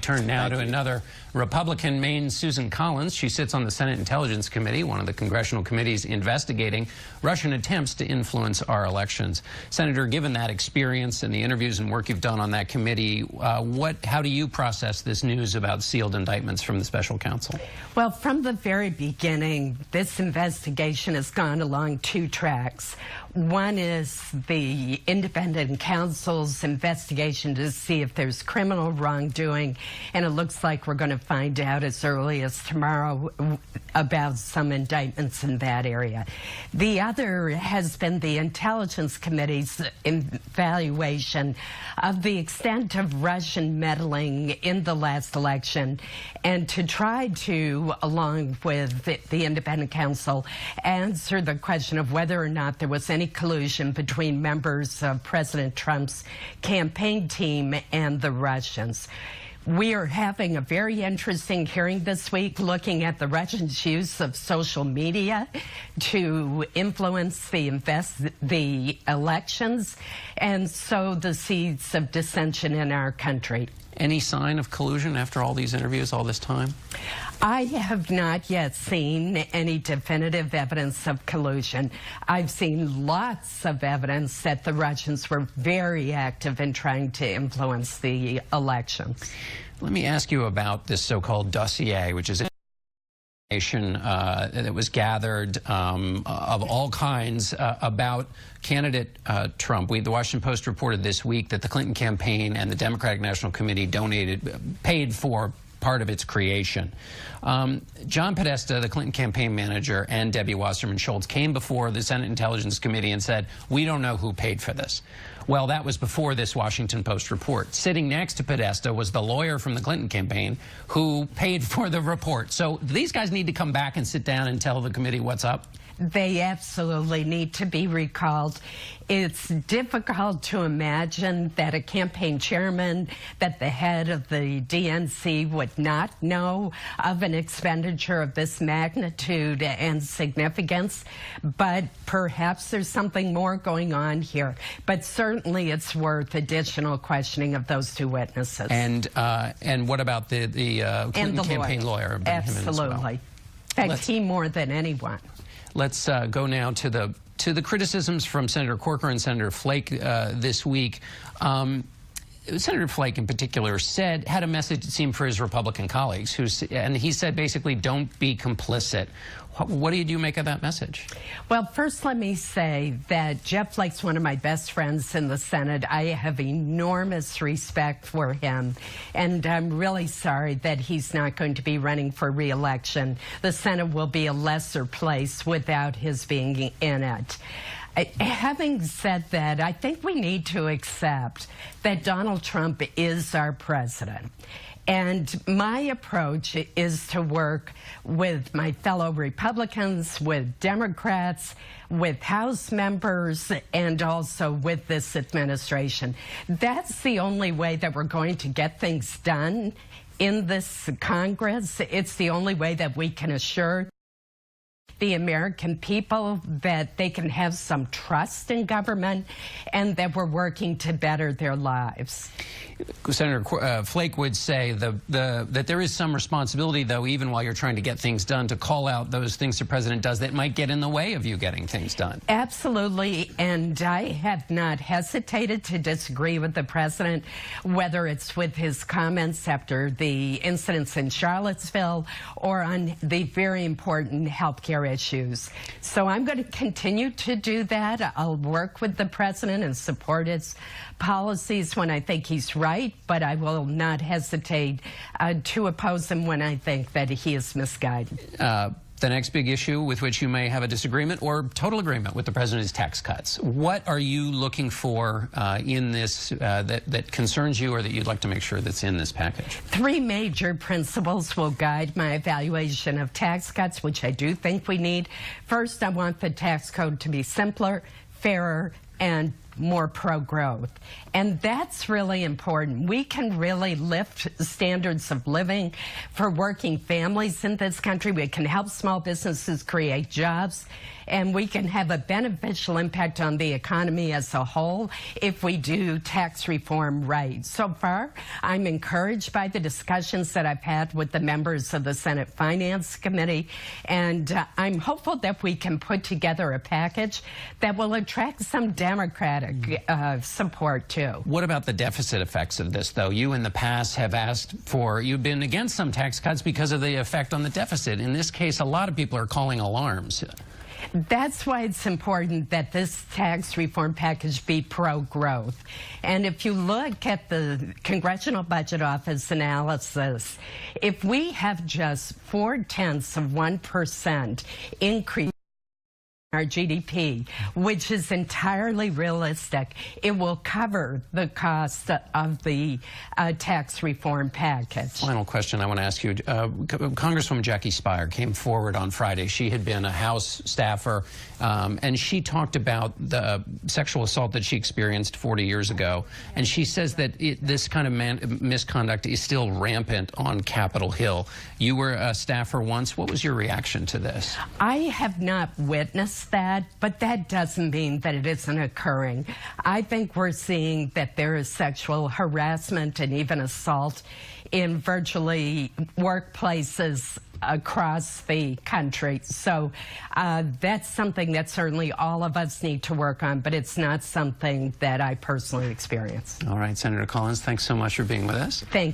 turn now to another Republican, Maine's Susan Collins. She sits on the Senate Intelligence Committee, one of the congressional committees investigating Russian attempts to influence our elections. Senator, given that experience and the interviews and work you've done on that committee, how do you process this news about sealed indictments from the special counsel? Well, from the very beginning, this investigation has gone along two tracks. One is the independent counsel's investigation to see if there's criminal wrongdoing, and it looks like we're going to find out as early as tomorrow about some indictments in that area. The other has been the Intelligence Committee's evaluation of the extent of Russian meddling in the last election, and to try to, along with the independent counsel, answer the question of whether or not there was any collusion between members of President Trump's campaign team and the Russians. We are having a very interesting hearing this week looking at the Russians' use of social media to influence the elections and sow the seeds of dissension in our country. Any sign of collusion after all these interviews, all this time? I have not yet seen any definitive evidence of collusion. I've seen lots of evidence that the Russians were very active in trying to influence the elections. Let me ask you about this so-called dossier, which is information that was gathered of all kinds about candidate Trump. The Washington Post reported this week that the Clinton campaign and the Democratic National Committee paid for part of its creation. John Podesta, the Clinton campaign manager, and Debbie Wasserman Schultz came before the Senate Intelligence Committee and said, we don't know who paid for this. Well, that was before this Washington Post report. Sitting next to Podesta was the lawyer from the Clinton campaign who paid for the report. So these guys need to come back and sit down and tell the committee what's up? They absolutely need to be recalled. It's difficult to imagine that a campaign chairman, that the head of the DNC would not know of an expenditure of this magnitude and significance, but perhaps there's something more going on here. But certainly it's worth additional questioning of those two witnesses. And what about the Clinton campaign lawyer? Absolutely. In fact, he more than anyone. Let's go now to the criticisms from Senator Corker and Senator Flake this week. Senator Flake, in particular, had a message, it seemed, for his Republican colleagues, and he said basically, don't be complicit. What do you make of that message? Well, first let me say that Jeff Flake's one of my best friends in the Senate. I have enormous respect for him, and I'm really sorry that he's not going to be running for re-election. The Senate will be a lesser place without his being in it. Having said that, I think we need to accept that Donald Trump is our president. And my approach is to work with my fellow Republicans, with Democrats, with House members, and also with this administration. That's the only way that we're going to get things done in this Congress. It's the only way that we can assure the American people that they can have some trust in government and that we're working to better their lives. Senator Flake would say that there is some responsibility, though, even while you're trying to get things done, to call out those things the president does that might get in the way of you getting things done. Absolutely, and I have not hesitated to disagree with the president, whether it's with his comments after the incidents in Charlottesville or on the very important health care issues. So I'm going to continue to do that. I'll work with the president and support his policies when I think he's right, but I will not hesitate to oppose him when I think that he is misguided. The next big issue with which you may have a disagreement or total agreement with the president is tax cuts. What are you looking for in this that concerns you or that you'd like to make sure that's in this package? Three major principles will guide my evaluation of tax cuts, which I do think we need. First, I want the tax code to be simpler, fairer, and more pro-growth. And that's really important. We can really lift standards of living for working families in this country. We can help small businesses create jobs. and we can have a beneficial impact on the economy as a whole if we do tax reform right. So far, I'm encouraged by the discussions that I've had with the members of the Senate Finance Committee, and I'm hopeful that we can put together a package that will attract some Democratic support, too. What about the deficit effects of this, though? You in the past have you've been against some tax cuts because of the effect on the deficit. In this case, a lot of people are calling alarms. That's why it's important that this tax reform package be pro-growth. And if you look at the Congressional Budget Office analysis, if we have just 0.4% increase our GDP, which is entirely realistic, it will cover the cost of the tax reform package. Final question I want to ask you. Congresswoman Jackie Speier came forward on Friday. She had been a House staffer, and she talked about the sexual assault that she experienced 40 years ago. And she says that this kind of misconduct is still rampant on Capitol Hill. You were a staffer once. What was your reaction to this? I have not witnessed that, but that doesn't mean that it isn't occurring. I think we're seeing that there is sexual harassment and even assault in virtually workplaces across the country. So that's something that certainly all of us need to work on, but it's not something that I personally experience. All right, Senator Collins, thanks so much for being with us. Thank you.